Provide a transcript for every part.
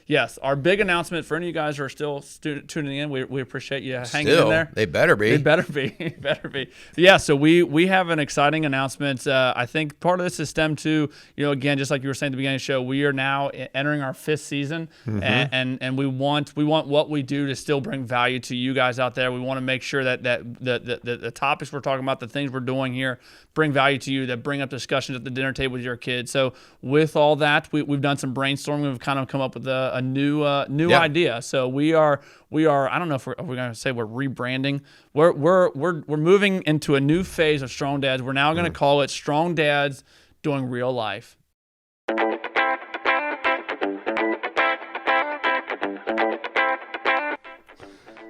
yes, our big announcement for any of you guys who are still tuning in, we appreciate you hanging in there. They better be. They better be. Better be. Yeah, so we have an exciting announcement. I think part of this is stemmed to, again, just like you were saying at the beginning of the show, we are now entering our 5th season, and we want what we do to still bring value to you guys out there. We want to make sure that the topics we're talking about, the things we're doing here, bring value to you, that bring up discussions at the dinner table with your kids. So with all that, we've done some brainstorming. We've kind of come up with a new idea. So we are. I don't know if we're going to say we're rebranding. We're moving into a new phase of Strong Dads. We're now going to call it Strong Dads Doing Real Life.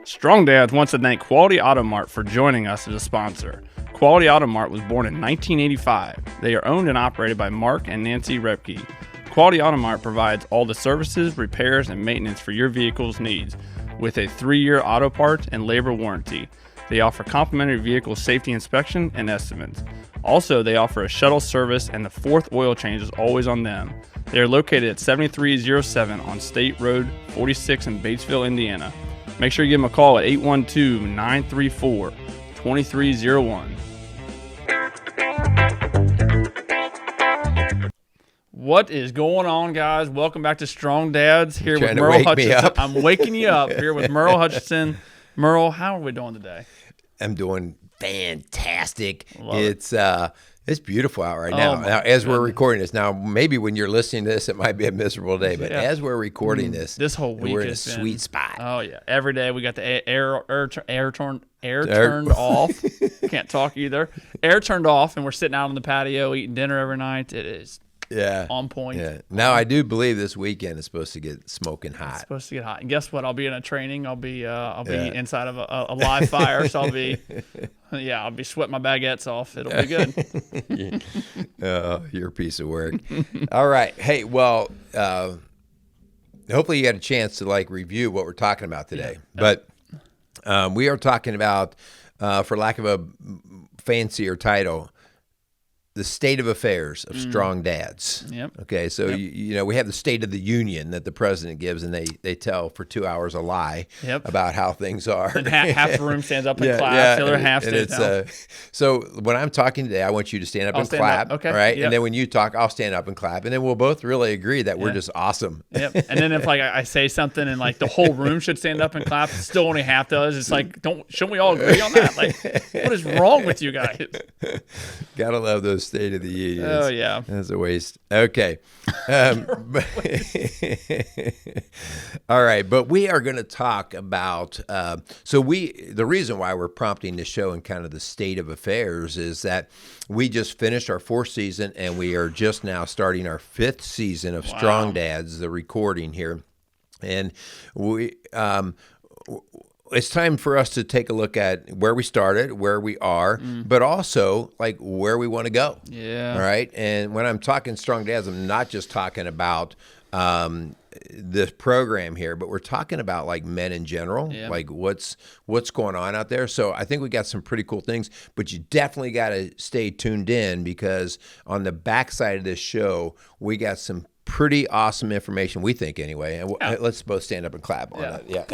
Strong Dads wants to thank Quality Auto Mart for joining us as a sponsor. Quality Auto Mart was born in 1985. They are owned and operated by Mark and Nancy Repke. Quality Auto Mart provides all the services, repairs, and maintenance for your vehicle's needs with a 3-year auto parts and labor warranty. They offer complimentary vehicle safety inspection and estimates. Also, they offer a shuttle service, and the 4th oil change is always on them. They are located at 7307 on State Road 46 in Batesville, Indiana. Make sure you give them a call at 812-934-2301. What is going on, guys? Welcome back to Strong Dads here with Merle Hutchinson. I'm waking you up here with Merle Hutchinson. Merle, how are we doing today? I'm doing fantastic. It's beautiful out right now. Now, as we're recording this, now maybe when you're listening to this, it might be a miserable day, but as we're recording this whole week we're in a sweet spot. Oh yeah, every day we got the air turned off. Can't talk either. Air turned off, and we're sitting out on the patio eating dinner every night. It is on point. Yeah. Now I do believe this weekend is supposed to get smoking hot. It's supposed to get hot, and guess what? I'll be in a training. I'll be inside of a live fire, so I'll be sweating my baguettes off. It'll be good. You're a piece of work. All right. Hey, well, hopefully you got a chance to review what we're talking about today. Yeah. But we are talking about, for lack of a fancier title, the state of affairs of strong dads. Yep. Okay, so we have the State of the Union that the president gives, and they tell for 2 hours a lie about how things are. And half the room stands up and claps, the other half stays down. So when I'm talking today, I want you to stand up and clap. Okay. All right, and then when you talk, I'll stand up and clap, and then we'll both really agree that we're just awesome. Yep. And then if I say something and the whole room should stand up and clap, still only half does. It's shouldn't we all agree on that? What is wrong with you guys? Gotta love those State of the Union. Oh, yeah. That's a waste. Okay. All right. But we are going to talk about, the reason why we're prompting this show and kind of the state of affairs is that we just finished our 4th season, and we are just now starting our 5th season of Strong Dads, the recording here. And it's time for us to take a look at where we started, where we are, but also where we want to go. Yeah. All right. And when I'm talking Strong Dads, I'm not just talking about this program here, but we're talking about men in general, what's going on out there. So I think we got some pretty cool things, but you definitely got to stay tuned in, because on the backside of this show, we got some pretty awesome information, we think anyway. And let's both stand up and clap on that. Yeah.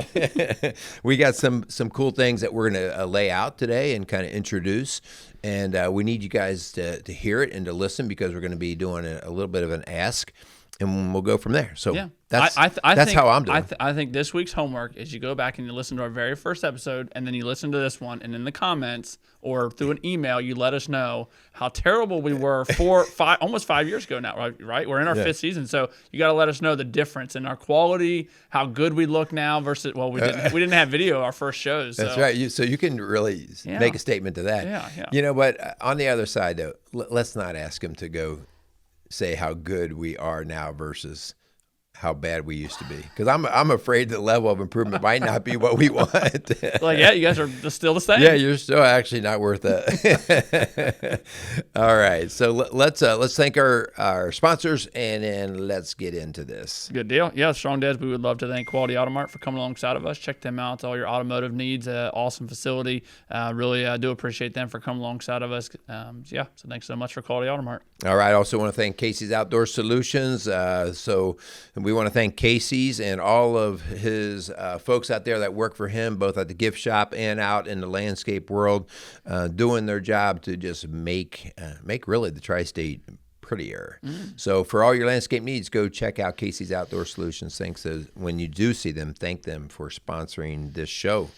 We got some cool things that we're going to lay out today and kind of introduce. And we need you guys to hear it and to listen, because we're going to be doing a little bit of an ask, and we'll go from there. So that's how I'm doing. I think this week's homework is you go back and you listen to our very first episode, and then you listen to this one, and in the comments or through an email, you let us know how terrible we were almost 5 years ago now, right? We're in our 5th season, so you got to let us know the difference in our quality, how good we look now versus, we didn't have video our first shows. That's right. So you can really make a statement to that. Yeah. But on the other side, though, let's not ask him to go say how good we are now versus how bad we used to be, because I'm afraid the level of improvement might not be what we want. You guys are still the same. Yeah, you're still actually not worth it. All right, so let's thank our sponsors, and then let's get into this. Good deal. Yeah, Strong Dads, we would love to thank Quality Auto Mart for coming alongside of us. Check them out. All your automotive needs. Awesome facility. Really do appreciate them for coming alongside of us. So thanks so much for Quality Auto Mart. All right. I also want to thank Casey's Outdoor Solutions. So we want to thank Casey's and all of his folks out there that work for him, both at the gift shop and out in the landscape world, doing their job to just make really the Tri-State prettier. So for all your landscape needs, go check out Casey's Outdoor Solutions. Thanks. When you do see them, thank them for sponsoring this show.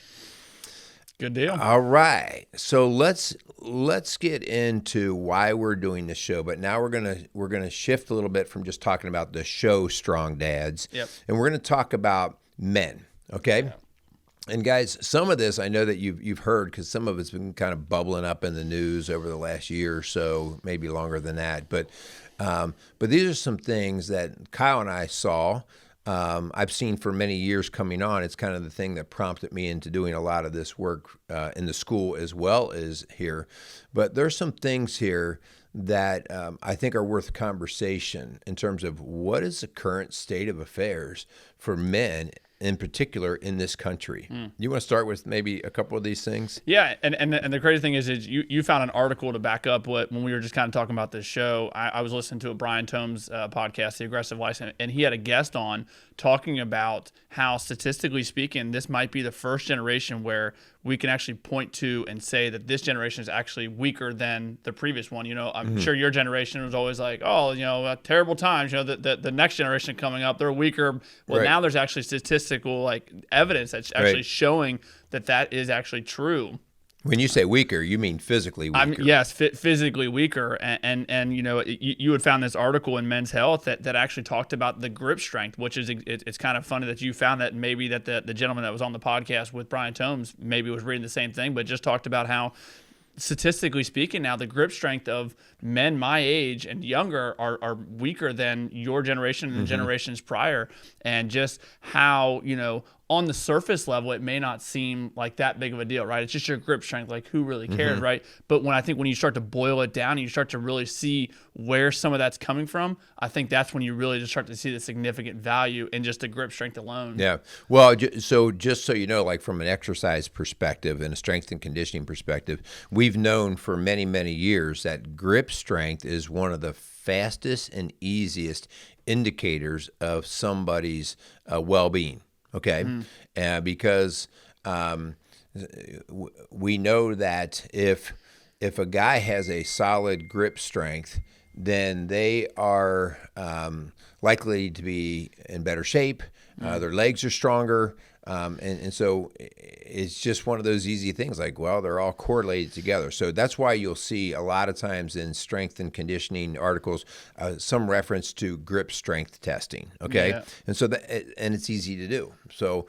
Good deal. All right. So let's get into why we're doing this show. But now we're gonna shift a little bit from just talking about the show Strong Dads. Yep. And we're gonna talk about men. Okay. Yeah. And guys, some of this I know that you've heard, because some of it's been kind of bubbling up in the news over the last year or so, maybe longer than that. But these are some things that Kyle and I saw. I've seen for many years coming on. It's kind of the thing that prompted me into doing a lot of this work in the school as well as here. But there's some things here that I think are worth conversation in terms of what is the current state of affairs for men in particular in this country. You want to start with maybe a couple of these things? Yeah, and the crazy thing is you found an article to back up when we were just kind of talking about this show. I was listening to a Brian Tomes podcast, The Aggressive Life, and he had a guest on talking about how statistically speaking, this might be the first generation where we can actually point to and say that this generation is actually weaker than the previous one. You know, I'm sure your generation was always like, oh, you know, terrible times. You know, the next generation coming up, they're weaker. Well, now there's actually statistical like evidence that's actually showing that is actually true. When you say weaker, you mean physically weaker. Yes, physically weaker. And you know, you had found this article in Men's Health that actually talked about the grip strength, which is it's kind of funny that you found that, maybe that the gentleman that was on the podcast with Brian Tomes maybe was reading the same thing, but just talked about how statistically speaking now the grip strength of men my age and younger are weaker than your generation and generations prior, and just how, you know, on the surface level, it may not seem like that big of a deal, right? It's just your grip strength, like who really cares, right? But when you start to boil it down and you start to really see where some of that's coming from, I think that's when you really just start to see the significant value in just the grip strength alone. Yeah. Well, so just so you know, like from an exercise perspective and a strength and conditioning perspective, we've known for many, many years that grip strength is one of the fastest and easiest indicators of somebody's well-being. Okay, because we know that if a guy has a solid grip strength, then they are likely to be in better shape. Their legs are stronger. And so it's just one of those easy things, like, well, they're all correlated together. So that's why you'll see a lot of times in strength and conditioning articles some reference to grip strength testing. Okay, yeah. And so and it's easy to do. So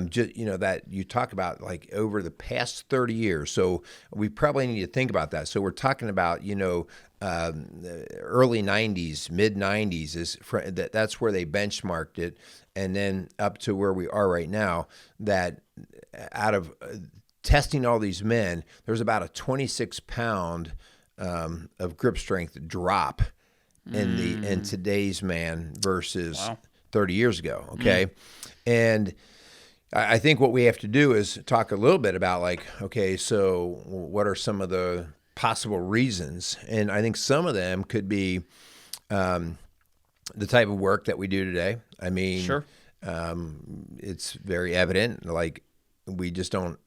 just, you know, that you talk about like over the past 30 years. So we probably need to think about that. So we're talking about, you know, early 90s, mid 90s that's where they benchmarked it, and then up to where we are right now, that out of testing all these men, there's about a 26-pound of grip strength drop in today's man versus 30 years ago. Okay. And I think what we have to do is talk a little bit about, like, okay, so what are some of the possible reasons? And I think some of them could be the type of work that we do today. I mean, sure. It's very evident, like we don't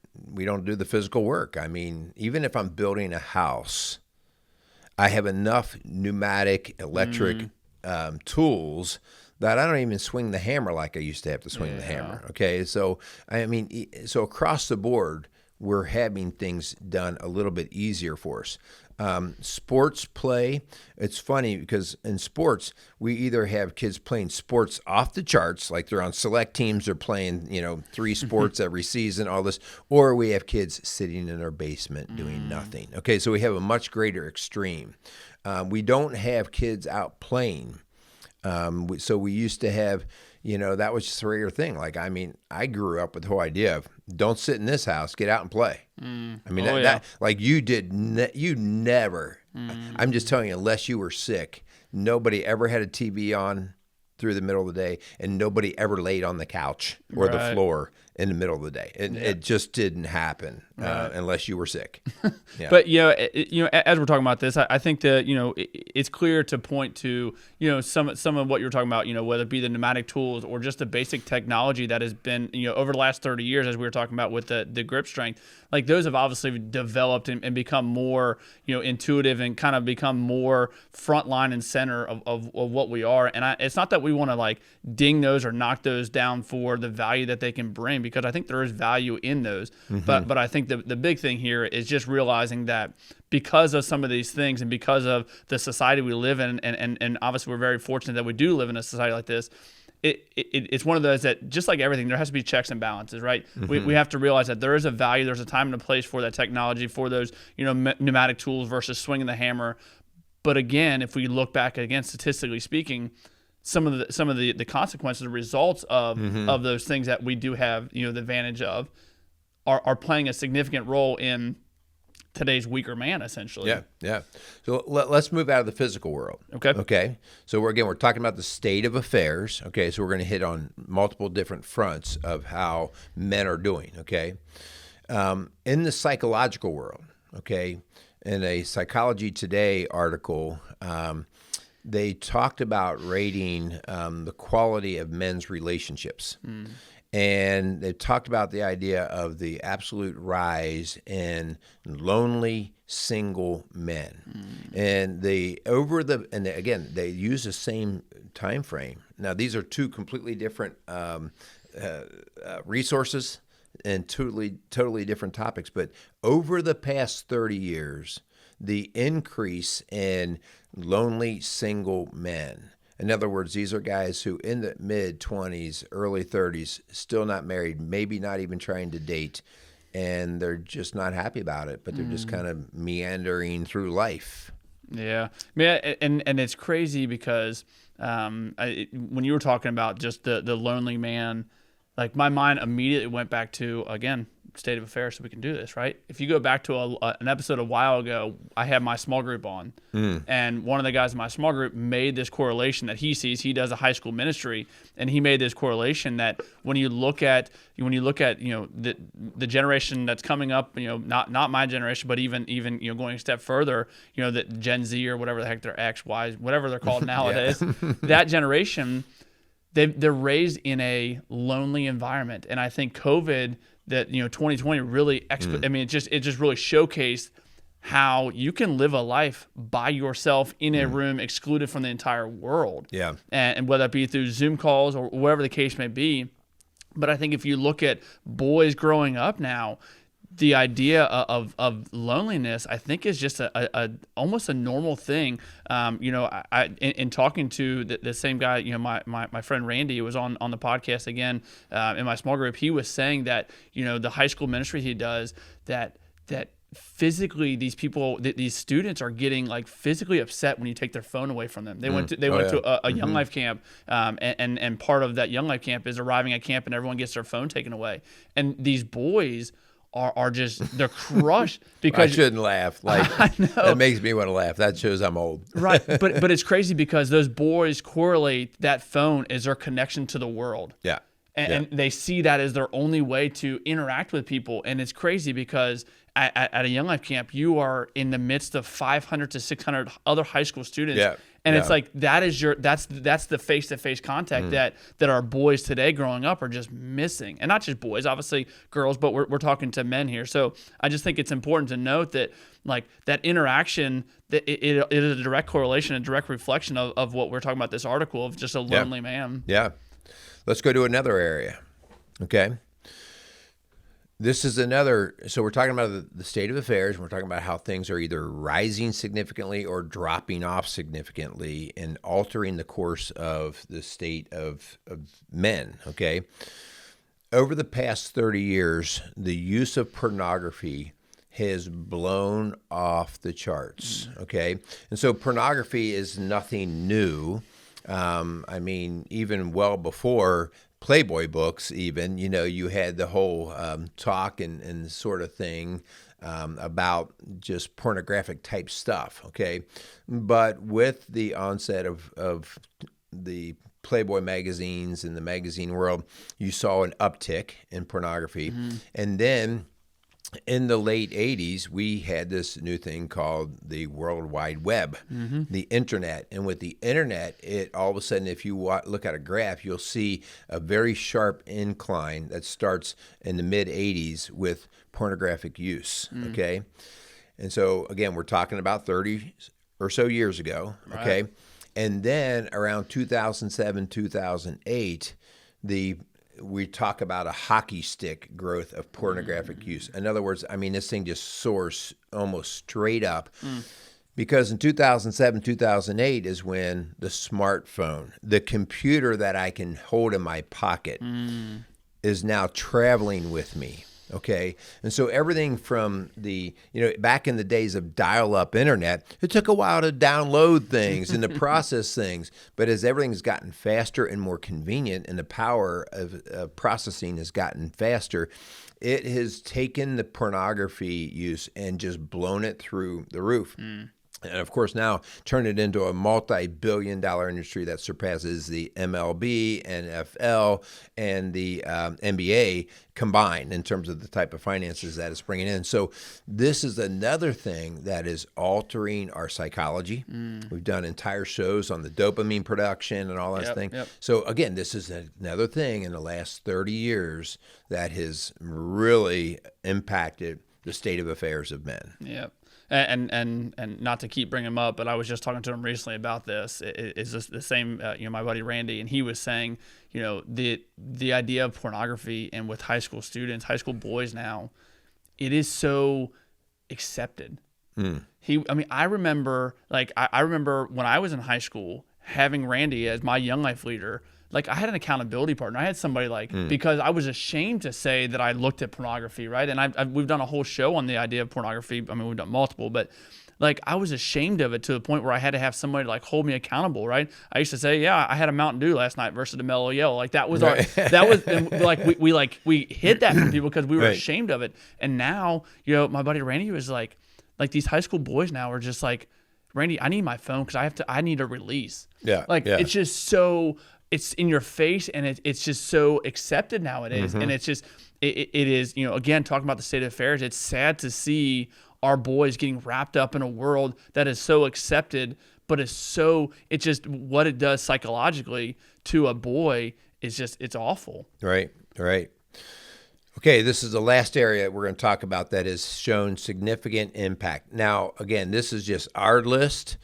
do the physical work. I mean, even if I'm building a house, I have enough pneumatic, electric tools that I don't even swing the hammer like I used to have to swing the hammer. Okay, so I mean, so across the board, we're having things done a little bit easier for us. Sports play, it's funny because in sports, we either have kids playing sports off the charts, like they're on select teams, they're playing, 3 sports every season, all this, or we have kids sitting in their basement doing nothing. Okay, so we have a much greater extreme. We don't have kids out playing. So we used to have, that was just a regular thing. Like, I mean, I grew up with the whole idea of don't sit in this house, get out and play. I mean, that like you never, I'm just telling you, unless you were sick, nobody ever had a TV on through the middle of the day, and nobody ever laid on the couch or the floor in the middle of the day. And it just didn't happen unless you were sick. Yeah. But as we're talking about this, I think that it's clear to point to some of what you're talking about, whether it be the pneumatic tools or just the basic technology that has been over the last 30 years, as we were talking about with the grip strength. Like those have obviously developed and become more intuitive and kind of become more front line and center of what we are. And it's not that we want to like ding those or knock those down for the value that they can bring, because I think there is value in those. Mm-hmm. But I think the big thing here is just realizing that because of some of these things and because of the society we live in, and obviously we're very fortunate that we do live in a society like this, it's one of those that, just like everything, there has to be checks and balances, right? Mm-hmm. We have to realize that there is a value, there's a time and a place for that technology, for those pneumatic tools versus swinging the hammer. But again, if we look back again, statistically speaking, some of the consequences, the results of those things that we do have the advantage of are playing a significant role in today's weaker man, essentially. Yeah. So let's move out of the physical world. Okay. So we're talking about the state of affairs. Okay. So we're going to hit on multiple different fronts of how men are doing. Okay. In the psychological world. Okay. In a Psychology Today article, they talked about rating the quality of men's relationships. And they talked about the idea of the absolute rise in lonely single men. And again, they use the same time frame. Now, these are two completely different resources and totally different topics. But over the past 30 years, the increase in lonely single men. In other words, these are guys who in the mid-20s, early 30s, still not married, maybe not even trying to date, and they're just not happy about it, but they're just kind of meandering through life. Yeah. And it's crazy because when you were talking about just the lonely man, like my mind immediately went back to, again, state of affairs, so we can do this, right? If you go back to an episode a while ago, I had my small group on, and one of the guys in my small group made this correlation that he sees. He does a high school ministry, and he made this correlation that when you look at the generation that's coming up, not my generation, but even going a step further, that Gen Z or whatever the heck they're X, Y, whatever they're called nowadays, that generation, they're raised in a lonely environment, and I think COVID. That 2020 really it just really showcased how you can live a life by yourself in a room, excluded from the entire world. Yeah. And whether it be through Zoom calls or whatever the case may be. But I think if you look at boys growing up now, the idea of loneliness, I think, is just a almost a normal thing. In talking to the same guy, my friend Randy, who was on the podcast again in my small group, he was saying that the high school ministry he does, that physically these students are getting like physically upset when you take their phone away from them. They went to a Young Life camp, and part of that Young Life camp is arriving at camp and everyone gets their phone taken away, and these boys are just, they're crushed because I shouldn't laugh. Like, I know. That makes me want to laugh. That shows I'm old. Right. But it's crazy because those boys correlate that phone as their connection to the world. Yeah. And they see that as their only way to interact with people. And it's crazy because at a Young Life camp, you are in the midst of 500 to 600 other high school students. Yeah. And it's like that's the face-to-face contact that our boys today growing up are just missing. And not just boys, obviously girls, but we're talking to men here. So I just think it's important to note that like that interaction, that it is a direct correlation, a direct reflection of what we're talking about, this article of just a lonely man. Yeah. Let's go to another area. Okay. This is another, so we're talking about the state of affairs. We're talking about how things are either rising significantly or dropping off significantly and altering the course of the state of men, okay? Over the past 30 years, the use of pornography has blown off the charts, okay? And so pornography is nothing new. I mean, even well before Playboy books, even, you had the whole talk and sort of thing about just pornographic type stuff, okay? But with the onset of the Playboy magazines and the magazine world, you saw an uptick in pornography. And then in the late 80s, we had this new thing called the World Wide Web, the internet. And with the internet, it all of a sudden, if you look at a graph, you'll see a very sharp incline that starts in the mid 80s with pornographic use. Okay. And so, again, we're talking about 30 or so years ago. Okay. Right. And then around 2007, 2008, we talk about a hockey stick growth of pornographic use. In other words, I mean, this thing just soars almost straight up. Because in 2007, 2008 is when the smartphone, the computer that I can hold in my pocket, is now traveling with me. Okay. And so everything from back in the days of dial-up internet, it took a while to download things and to process things. But as everything's gotten faster and more convenient and the power of processing has gotten faster, it has taken the pornography use and just blown it through the roof. And of course, now turn it into a multi-billion-dollar industry that surpasses the MLB, NFL, and the NBA combined in terms of the type of finances that it's bringing in. So this is another thing that is altering our psychology. We've done entire shows on the dopamine production and all that thing. Yep. So again, this is another thing in the last 30 years that has really impacted the state of affairs of men. Yep. And not to keep bringing him up, but I was just talking to him recently about this. Is this the same? My buddy Randy, and he was saying, the idea of pornography, and with high school students, high school boys now, it is so accepted. I remember when I was in high school having Randy as my Young Life leader. Like, I had an accountability partner. I had somebody because I was ashamed to say that I looked at pornography, right? And we've done a whole show on the idea of pornography. I mean, we've done multiple, but I was ashamed of it to the point where I had to have somebody hold me accountable, right? I used to say, yeah, I had a Mountain Dew last night versus a Mellow Yellow. Like, that was we hid that from people because we were ashamed of it. And now, my buddy Randy was like these high school boys now are just like, Randy, I need my phone because I need a release. Yeah. It's just so. It's in your face, and it's just so accepted nowadays. And it's just, it is, again, talking about the state of affairs, it's sad to see our boys getting wrapped up in a world that is so accepted, but it's just what it does psychologically to a boy is just, it's awful. Right. Okay, this is the last area we're going to talk about that has shown significant impact. Now, again, this is just our list.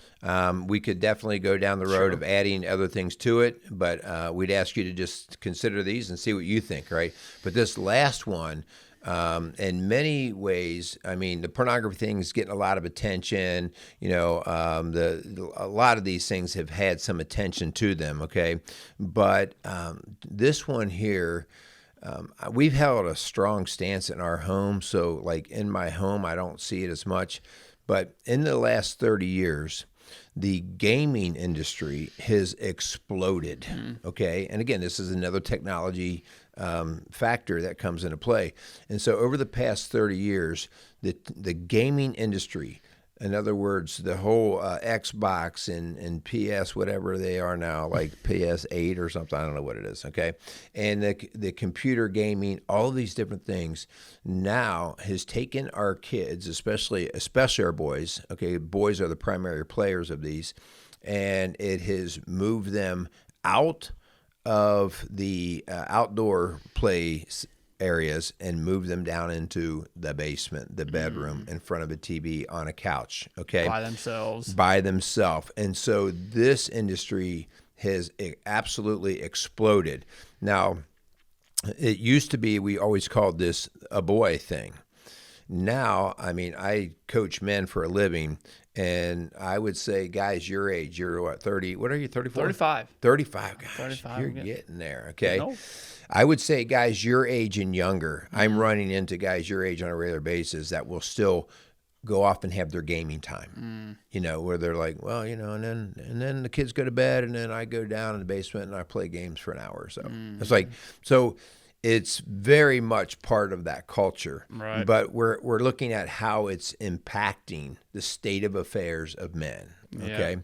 We could definitely go down the road of adding other things to it, but we'd ask you to just consider these and see what you think, right? But this last one, in many ways, I mean, the pornography thing is getting a lot of attention. A lot of these things have had some attention to them, okay? But this one here, we've held a strong stance in our home. So in my home, I don't see it as much. But in the last 30 years, the gaming industry has exploded. Okay. And again, this is another technology factor that comes into play. And so over the past 30 years, the gaming industry, in other words, the whole Xbox and PS, whatever they are now, like PS8 or something, I don't know what it is, okay? And the computer gaming, all of these different things now has taken our kids, especially our boys, okay? Boys are the primary players of these, and it has moved them out of the outdoor play areas and move them down into the basement, the bedroom, in front of a TV on a couch, okay? By themselves. And so this industry has absolutely exploded. Now, it used to be, we always called this a boy thing. Now, I mean, I coach men for a living, and I would say, guys, your age, you're what, 30, what are you, 34? 35. 35, gosh, 35, you're getting there, okay? I would say guys your age and younger. I'm running into guys your age on a regular basis that will still go off and have their gaming time. Where they're like, well, and then the kids go to bed, and then I go down in the basement and I play games for an hour or so. It's so it's very much part of that culture. Right. But we're looking at how it's impacting the state of affairs of men. Okay.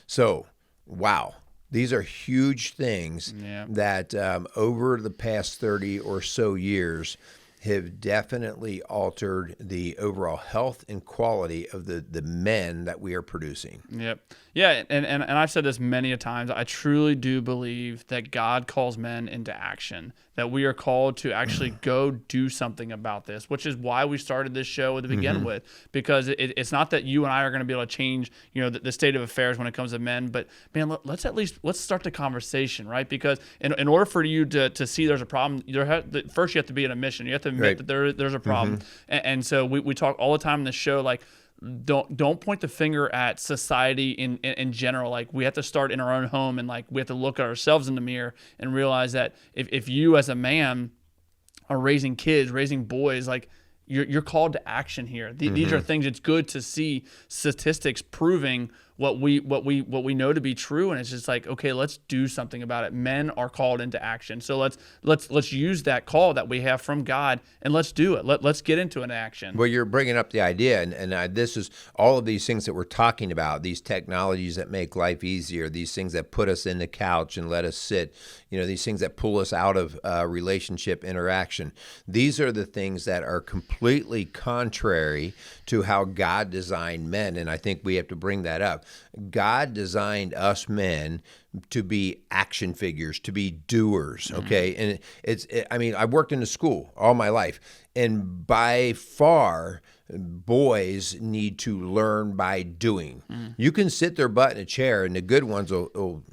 So, wow. These are huge things that over the past 30 or so years have definitely altered the overall health and quality of the men that we are producing. Yep. Yeah, and I've said this many a times. I truly do believe that God calls men into action, that we are called to actually go do something about this, which is why we started this show to begin with, because it's not that you and I are going to be able to change, the state of affairs when it comes to men, but man, let's start the conversation, right? Because in order for you to see there's a problem, first you have to be in a mission. You have to admit that there's a problem. And so we talk all the time in the show, like, don't point the finger at society in general. Like, we have to start in our own home, and like we have to look at ourselves in the mirror and realize that if you as a man are raising kids, raising boys, like you're called to action here. These are things. It's good to see statistics proving what we know to be true, and it's just like, okay, let's do something about it. Men are called into action, so let's use that call that we have from God, and let's do it. Let's get into an action. Well, you're bringing up the idea, and this is all of these things that we're talking about, these technologies that make life easier, these things that put us in the couch and let us sit, these things that pull us out of relationship interaction. These are the things that are completely contrary to how God designed men, and I think we have to bring that up. God designed us men to be action figures, to be doers, okay? And I've worked in a school all my life, and by far, boys need to learn by doing. You can sit their butt in a chair, and the good ones will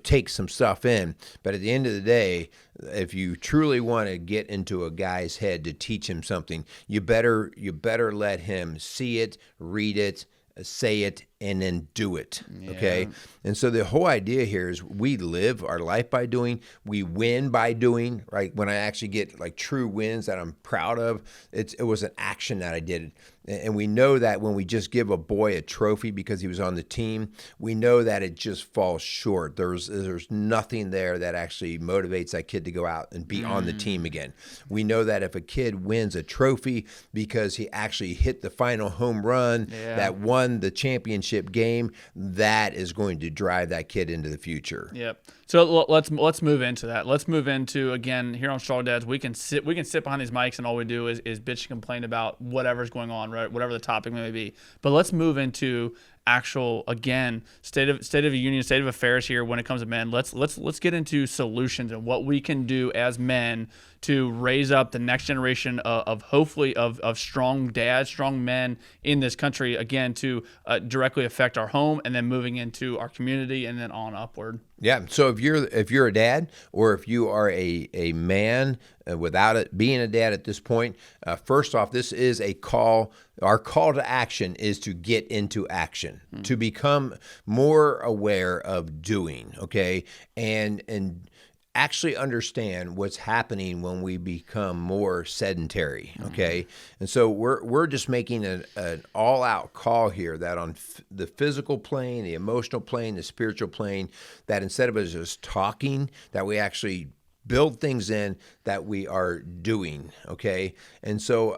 take some stuff in. But at the end of the day, if you truly want to get into a guy's head to teach him something, you better let him see it, read it, say it, and then do it. Okay. And so the whole idea here is we live our life by doing, we win by doing, right? When I actually get like true wins that I'm proud of, it was an action that I did. And we know that when we just give a boy a trophy because he was on the team, we know that it just falls short. There's nothing there that actually motivates that kid to go out and be on the team again. We know that if a kid wins a trophy because he actually hit the final home run that won the championship game, that is going to drive that kid into the future. Yep. So let's move into that. Let's move into, again, here on Strong Dads, we can sit behind these mics and all we do is bitch and complain about whatever's going on, right? Whatever the topic may be. But let's move into actual, again, state of the union, state of affairs here when it comes to men. Let's get into solutions and what we can do as men to raise up the next generation of hopefully of strong dads, strong men in this country, again, to directly affect our home and then moving into our community and then on upward. Yeah. So if you're a dad, or if you are a man without it being a dad at this point, first off, this is a call. Our call to action is to get into action, to become more aware of doing. Okay, and actually understand what's happening when we become more sedentary, okay? And so we're just making an all-out call here that on the physical plane, the emotional plane, the spiritual plane, that instead of us just talking, that we actually build things in that we are doing, okay? And so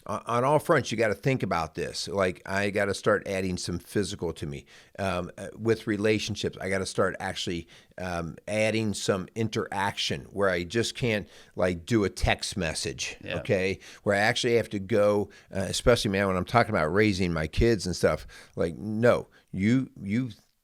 on all fronts, you got to think about this. Like, I got to start adding some physical to me. With relationships, I got to start actually adding some interaction where I just can't like do a text message, okay? Where I actually have to go, especially, man, when I'm talking about raising my kids and stuff, like, no, you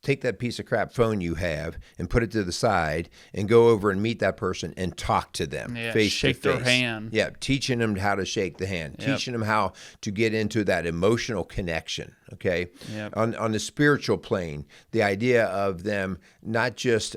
take that piece of crap phone you have and put it to the side and go over and meet that person and talk to them face to face. Shake their hand. Yeah, teaching them how to shake the hand, teaching them how to get into that emotional connection, okay? Yep. On the spiritual plane, the idea of them not just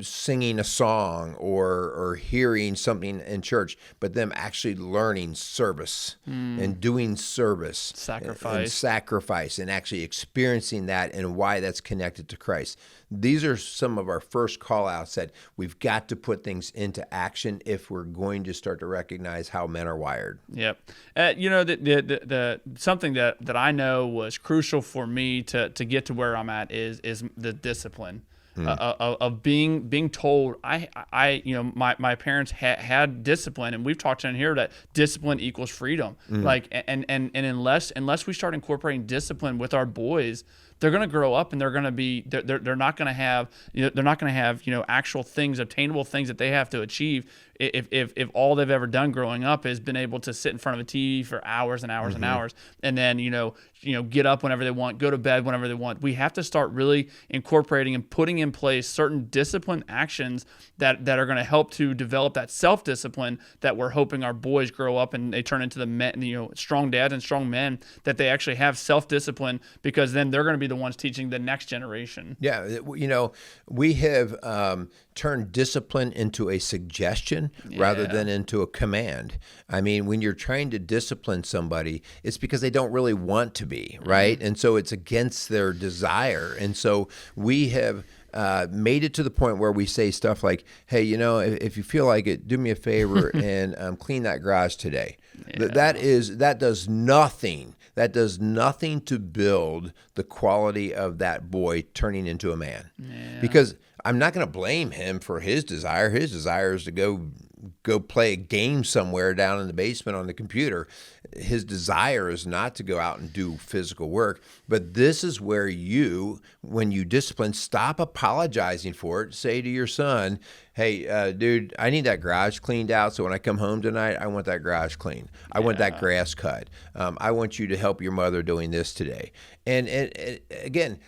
singing a song or hearing something in church, but them actually learning service and doing service, sacrifice, and actually experiencing that and why that's connected to Christ. These are some of our first call outs that we've got to put things into action if we're going to start to recognize how men are wired. Yep. The something that I know was crucial for me to get to where I'm at is the discipline. Of being told, my parents had discipline, and we've talked in here that discipline equals freedom. Like, and unless we start incorporating discipline with our boys, they're going to grow up and they're going to be they're not going to have they're not going to have actual things, obtainable things that they have to achieve if all they've ever done growing up is been able to sit in front of a TV for hours and hours and hours, and then get up whenever they want, go to bed whenever they want. We have to start really incorporating and putting in place certain discipline actions that are going to help to develop that self-discipline that we're hoping our boys grow up and they turn into the men, strong dads and strong men, that they actually have self-discipline, because then they're going to be the ones teaching the next generation. Yeah, we have turned discipline into a suggestion rather than into a command. I mean, when you're trying to discipline somebody, it's because they don't really want to be, right? And so it's against their desire. And so we have made it to the point where we say stuff like, hey, if you feel like it, do me a favor and clean that garage today. That does nothing. That does nothing to build the quality of that boy turning into a man. Yeah. Because I'm not going to blame him for his desire. His desire is to go play a game somewhere down in the basement on the computer. His desire is not to go out and do physical work. But this is where when you discipline, stop apologizing for it. Say to your son, hey, dude, I need that garage cleaned out, so when I come home tonight, I want that garage cleaned. I want that grass cut. I want you to help your mother doing this today. And again,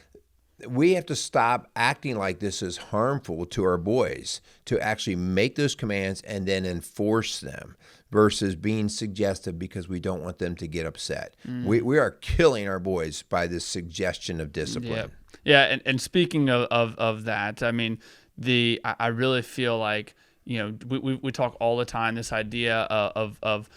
we have to stop acting like this is harmful to our boys, to actually make those commands and then enforce them versus being suggestive because we don't want them to get upset. We are killing our boys by this suggestion of discipline. Yeah, and speaking of that, I mean, I really feel like, we talk all the time, this idea of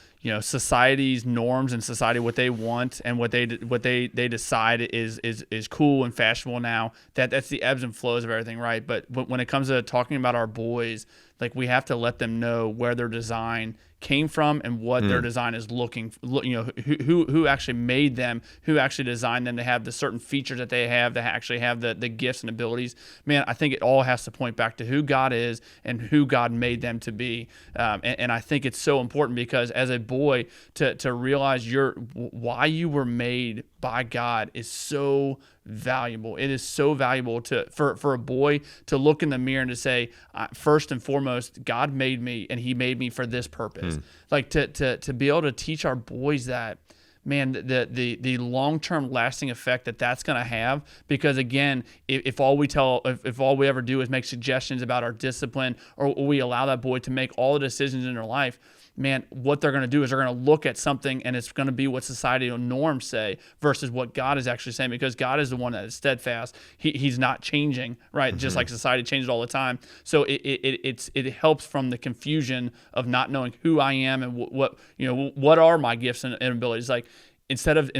society's norms and society, what they want and what they decide is cool and fashionable now. That's the ebbs and flows of everything, right? But when it comes to talking about our boys, like, we have to let them know where their design came from and what their design is who actually made them, who actually designed them to have the certain features that they have, that actually have the gifts and abilities. Man, I think it all has to point back to who God is and who God made them to be. And I think it's so important, because as a boy, to realize why you were made by God is so valuable. It is so valuable for a boy to look in the mirror and to say, first and foremost, God made me and he made me for this purpose. Like to be able to teach our boys that, man, the long-term lasting effect that's going to have, because again, if all we ever do is make suggestions about our discipline, or we allow that boy to make all the decisions in their life, man, what they're going to do is they're going to look at something and it's going to be what societal norms say versus what God is actually saying, because God is the one that is steadfast. He's not changing, right? Just like society changes all the time. So it helps from the confusion of not knowing who I am and what are my gifts and abilities. Like, instead of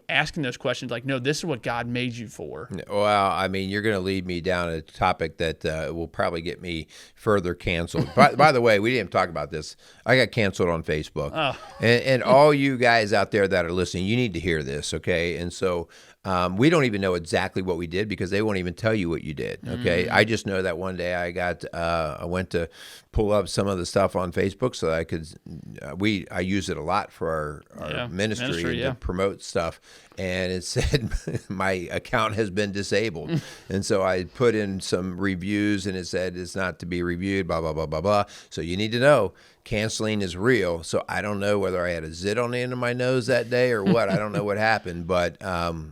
asking those questions, like, no, this is what God made you for. Well, I mean, you're going to lead me down a topic that will probably get me further canceled. By the way, we didn't talk about this. I got canceled on Facebook. Oh. And all you guys out there that are listening, you need to hear this, okay? And so we don't even know exactly what we did, because they won't even tell you what you did, okay? I just know that one day I went to pull up some of the stuff on Facebook so that I could I use it a lot for our ministry and to promote stuff, and it said my account has been disabled. And so I put in some reviews and it said it's not to be reviewed, blah blah blah blah blah. So you need to know, canceling is real. So I don't know whether I had a zit on the end of my nose that day or what. I don't know what happened, but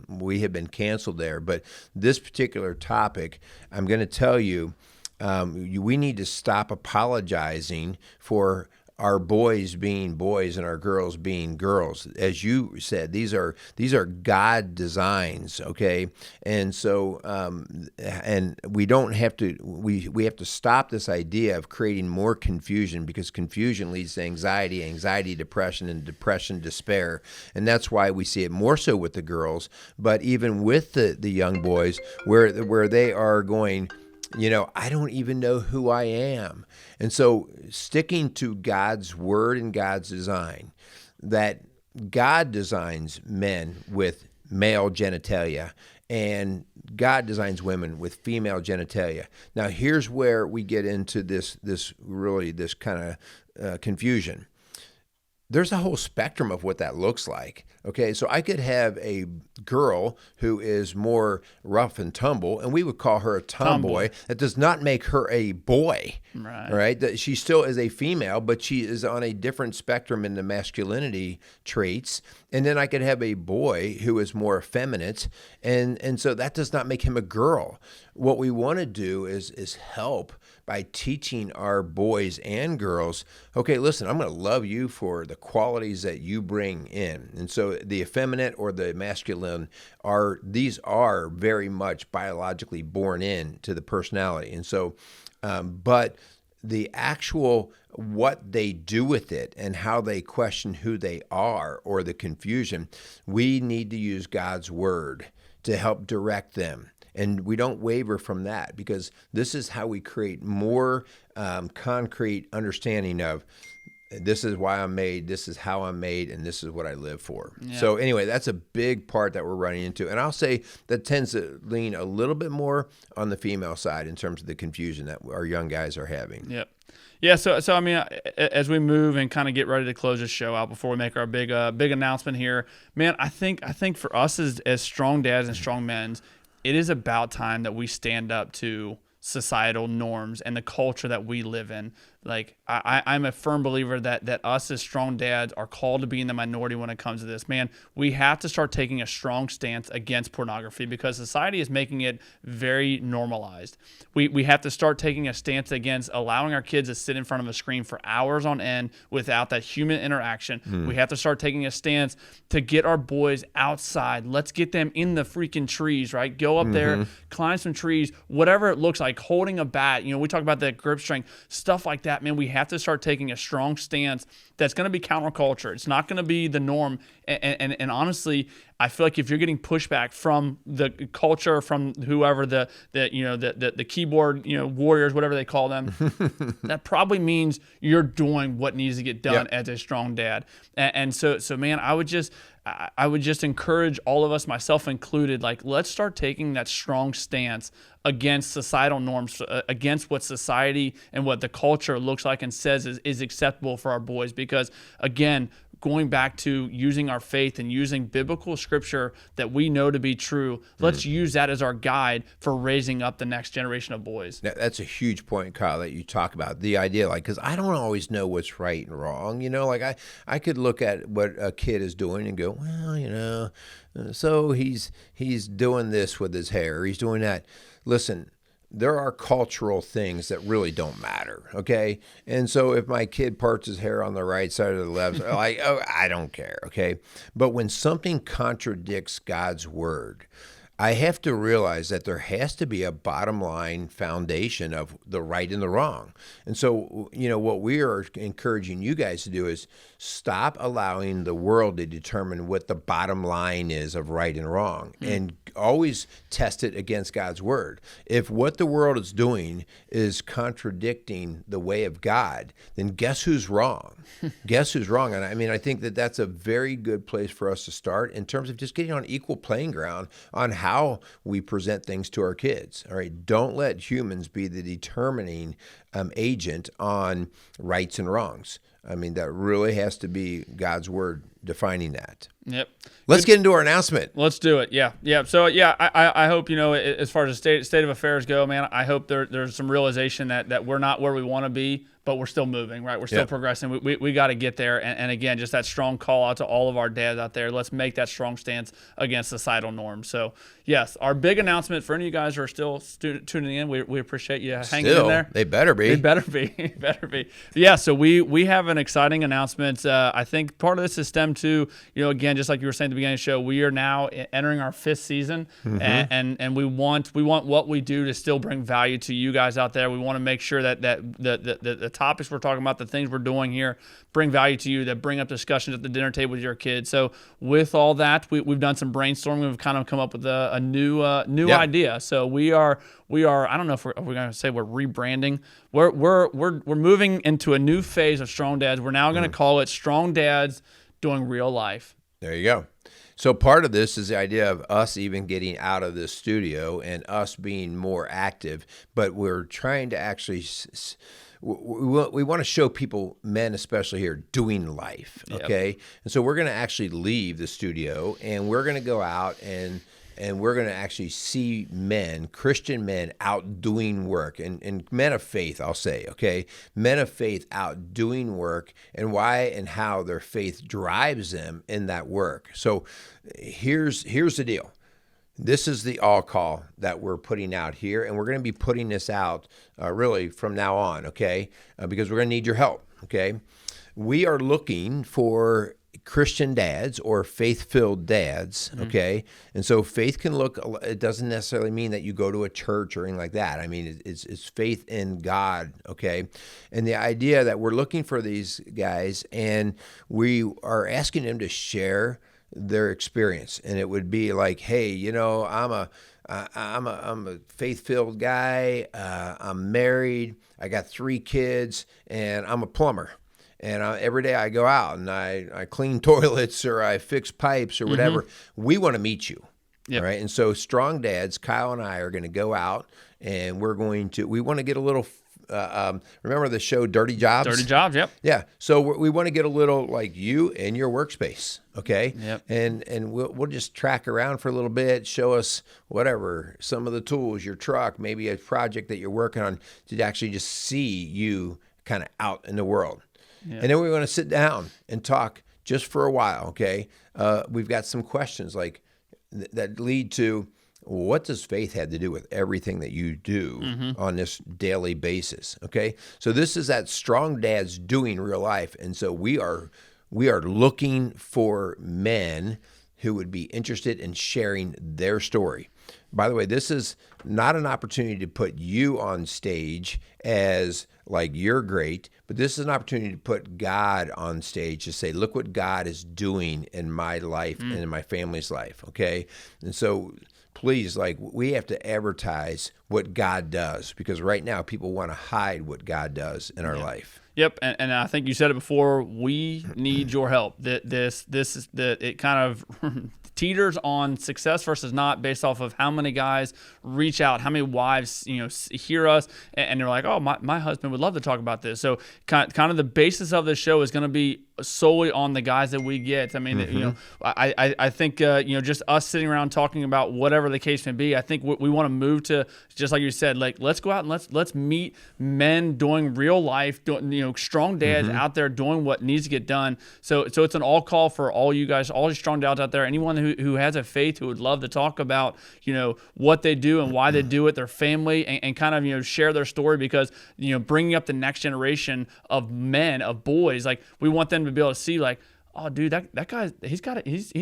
we have been canceled there. But this particular topic, I'm going to tell you, we need to stop apologizing for our boys being boys and our girls being girls. As you said, these are God designs, okay? And so, and we don't have to, we have to stop this idea of creating more confusion, because confusion leads to anxiety, depression, and depression, despair. And that's why we see it more so with the girls, but even with the young boys, where they are going, I don't even know who I am. And so sticking to God's word and God's design, that God designs men with male genitalia and God designs women with female genitalia. Now, here's where we get into this kind of confusion. there's a whole spectrum of what that looks like. Okay, so I could have a girl who is more rough and tumble, and we would call her a tomboy. That does not make her a boy, right? That she still is a female, but she is on a different spectrum in the masculinity traits. And then I could have a boy who is more effeminate, and so that does not make him a girl. What we want to do is help by teaching our boys and girls, okay, listen, I'm going to love you for the qualities that you bring in. And so the effeminate or the masculine these are very much biologically born in to the personality. And so, but the actual what they do with it and how they question who they are or the confusion, we need to use God's word to help direct them. And we don't waver from that, because this is how we create more concrete understanding of this is why I'm made, this is how I'm made, and this is what I live for. Yeah. So anyway, that's a big part that we're running into. And I'll say that tends to lean a little bit more on the female side in terms of the confusion that our young guys are having. Yep. Yeah, so I mean, as we move and kind of get ready to close this show out before we make our big announcement here, man, I think for us as strong dads and strong men, it is about time that we stand up to societal norms and the culture that we live in. Like, I'm a firm believer that us as strong dads are called to be in the minority when it comes to this. Man, we have to start taking a strong stance against pornography, because society is making it very normalized. We have to start taking a stance against allowing our kids to sit in front of a screen for hours on end without that human interaction. We have to start taking a stance to get our boys outside. Let's get them in the freaking trees, right? Go up there, climb some trees, whatever it looks like, holding a bat. You know, we talk about that grip strength, stuff like that. Man, we have to start taking a strong stance that's going to be counterculture. It's not going to be the norm. And honestly, I feel like if you're getting pushback from the culture, from whoever the keyboard warriors, whatever they call them, that probably means you're doing what needs to get done as a strong dad. And so man, I would just encourage all of us, myself included, like, let's start taking that strong stance against societal norms, against what society and what the culture looks like and says is acceptable for our boys. Because again, going back to using our faith and using biblical scripture that we know to be true, let's use that as our guide for raising up the next generation of boys. That's a huge point, Kyle, that you talk about. The idea, like, because I don't always know what's right and wrong. You know, like I could look at what a kid is doing and go, well, so he's doing this with his hair, he's doing that. Listen, there are cultural things that really don't matter, okay? And so if my kid parts his hair on the right side or the left, like, oh, I don't care, okay? But when something contradicts God's word, I have to realize that there has to be a bottom line foundation of the right and the wrong. And so, what we are encouraging you guys to do is stop allowing the world to determine what the bottom line is of right and wrong, and always test it against God's word. If what the world is doing is contradicting the way of God, then guess who's wrong? Guess who's wrong? And I mean, I think that that's a very good place for us to start in terms of just getting on equal playing ground on how we present things to our kids. All right, don't let humans be the determining agent on rights and wrongs. I mean, that really has to be God's word defining that. Yep. Let's get into our announcement. Let's do it. Yeah. So I hope, as far as the state of affairs go, man, I hope there's some realization that we're not where we want to be, but we're still moving, right? We're still progressing. We got to get there. And again, just that strong call out to all of our dads out there. Let's make that strong stance against societal norms. So yes, our big announcement for any of you guys who are still tuning in, we appreciate you hanging in there. They better be. They better be. Yeah. So we have an exciting announcement. I think part of this is stemmed to, again, just like you were saying at the beginning of the show, we are now entering our 5th season, and we want what we do to still bring value to you guys out there. We want to make sure that the topics we're talking about, the things we're doing here, bring value to you, that bring up discussions at the dinner table with your kids. So with all that, we've done some brainstorming. We've kind of come up with a new idea. So we are. I don't know if we're going to say we're rebranding. We're moving into a new phase of Strong Dads. We're now going to call it Strong Dads Doing Real Life. There you go. So part of this is the idea of us even getting out of this studio and us being more active, but we're trying to actually we want to show people, men especially here, doing life, okay? Yep. And so we're going to actually leave the studio, and we're going to go out and we're going to actually see men, Christian men, out doing work, and men of faith, I'll say, okay? Men of faith out doing work, and why and how their faith drives them in that work. So here's the deal. This is the all call that we're putting out here, and we're going to be putting this out really from now on, okay? Because we're going to need your help, okay? We are looking for Christian dads or faith-filled dads, okay? And so faith can look, it doesn't necessarily mean that you go to a church or anything like that. I mean, it's faith in God, okay? And the idea that we're looking for these guys, and we are asking them to share their experience. And it would be like, hey, you know, I'm a faith-filled guy. I'm married. I got 3 kids, and I'm a plumber. And every day I go out and I clean toilets or I fix pipes or whatever. We want to meet you. Yep. Right. And so Strong Dads, Kyle and I are going to go out, and we want to get a little, remember the show Dirty Jobs? Dirty Jobs, yep. Yeah. So we want to get a little like you in your workspace. Okay. Yep. And we'll just track around for a little bit, show us whatever, some of the tools, your truck, maybe a project that you're working on, to actually just see you kind of out in the world. Yeah. And then we want to sit down and talk just for a while, okay? We've got some questions like that lead to, what does faith have to do with everything that you do on this daily basis, okay? So this is that Strong Dads doing real life, and so we are looking for men who would be interested in sharing their story. By the way, this is not an opportunity to put you on stage as like you're great, but this is an opportunity to put God on stage to say, look what God is doing in my life and in my family's life, okay? And so please, like, we have to advertise what God does, because right now people want to hide what God does in our life. Yep, and I think you said it before. We need your help. This is it kind of teeters on success versus not based off of how many guys reach out, how many wives hear us, and they're like, oh, my husband would love to talk about this. So kind of the basis of this show is going to be solely on the guys that we get. I mean, I think just us sitting around talking about whatever the case may be. I think we want to move to, just like you said, like, let's go out and let's meet men doing real life, strong dads out there doing what needs to get done. So it's an all call for all you guys, all you strong dads out there, anyone who has a faith, who would love to talk about what they do and why they do it, their family, and kind of share their story, because bringing up the next generation of men, of boys, like, we want them to be able to see, like, oh, dude, that guy, he's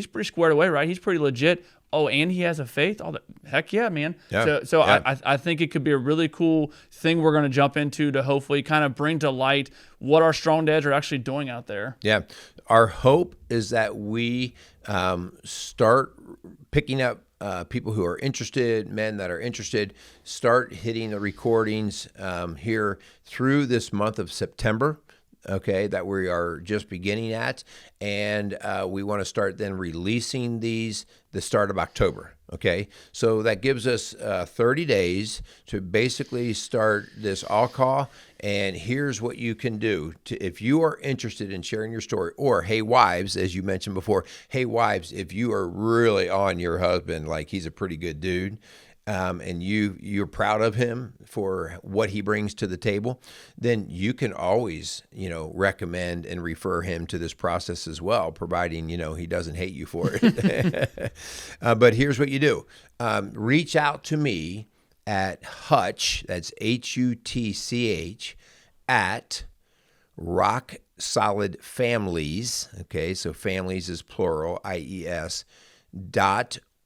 pretty squared away, right? He's pretty legit. Oh, and he has a faith. Oh, heck yeah, man. Yeah. So yeah. I think it could be a really cool thing we're going to jump into to hopefully kind of bring to light what our strong dads are actually doing out there. Yeah. Our hope is that we start picking up people who are interested, men that are interested, start hitting the recordings here through this month of September. Okay, that we are just beginning at, and we want to start then releasing these the start of October. Okay, so that gives us 30 days to basically start this all call. And here's what you can do if you are interested in sharing your story, or hey, wives, as you mentioned before, hey, wives, if you are really on your husband, like he's a pretty good dude, and you're proud of him for what he brings to the table, then you can always, recommend and refer him to this process as well, providing, he doesn't hate you for it. But here's what you do. Reach out to me at Hutch, that's HUTCH, at Rock Solid Families, okay, so families is plural, IES,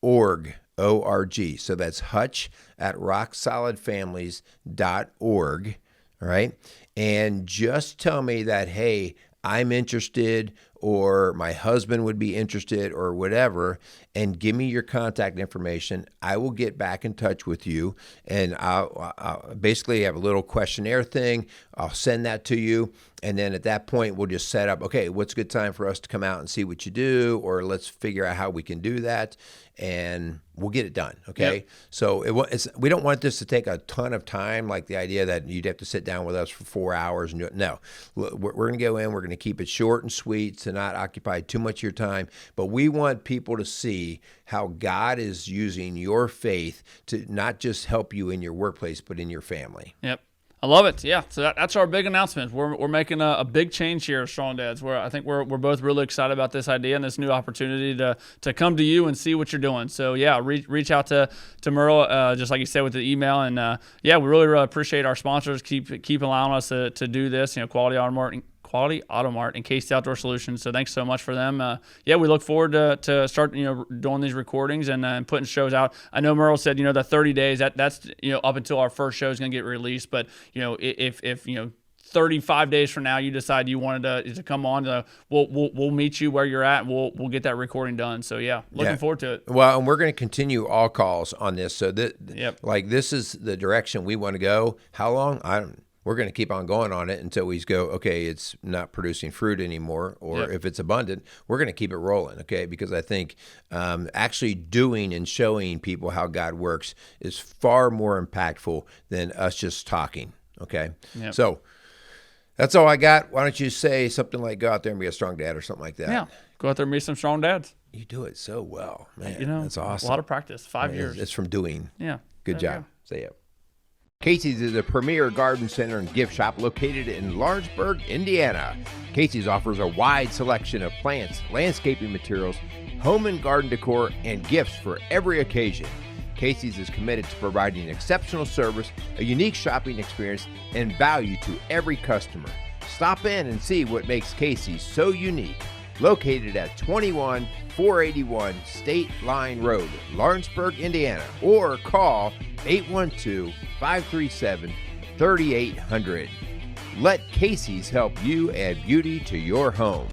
.org. O-R-G. So that's Hutch at rocksolidfamilies.org. All right. And just tell me that, hey, I'm interested, or my husband would be interested or whatever, and give me your contact information. I will get back in touch with you, and I'll basically have a little questionnaire thing. I'll send that to you, and then at that point, we'll just set up, okay, what's a good time for us to come out and see what you do, or let's figure out how we can do that, and we'll get it done, okay? Yep. So we don't want this to take a ton of time, like the idea that you'd have to sit down with us for 4 hours and do it. No, we're going to go in, we're going to keep it short and sweet to not occupy too much of your time, but we want people to see how God is using your faith to not just help you in your workplace, but in your family. Yep. I love it. Yeah. So that's our big announcement. We're making a big change here at Strong Dads. Where I think we're both really excited about this idea and this new opportunity to come to you and see what you're doing. So yeah, reach out to Merle, just like you said with the email, and yeah, we really appreciate our sponsors. Keep allowing us to do this. Quality Auto Mart and Casey Outdoor Solutions. So thanks so much for them. Yeah, we look forward to start doing these recordings and putting shows out. I know Merle said the 30 days that's up until our first show is going to get released. But if 35 days from now you decide you wanted to come on, we'll meet you where you're at. And we'll get that recording done. So yeah, looking forward to it. Well, and we're going to continue all calls on this. So Yep. This is the direction we want to go. How long? We're going to keep on going on it until we go, okay, it's not producing fruit anymore, or Yep. if it's abundant, we're going to keep it rolling, okay? Because I think actually doing and showing people how God works is far more impactful than us just talking, okay? Yep. So that's all I got. Why don't you say something like go out there and be a strong dad or something like that? Yeah, go out there and be some strong dads. You do it so well, man. That's A awesome. lot of practice, 5 years. It's from doing. Yeah. Good There you job. go. Say it. Casey's is a premier garden center and gift shop located in Lawrenceburg, Indiana. Casey's offers a wide selection of plants, landscaping materials, home and garden decor, and gifts for every occasion. Casey's is committed to providing exceptional service, a unique shopping experience, and value to every customer. Stop in and see what makes Casey's so unique. Located at 21481 State Line Road, Lawrenceburg, Indiana, or call 812-537-3800. Let Casey's help you add beauty to your home.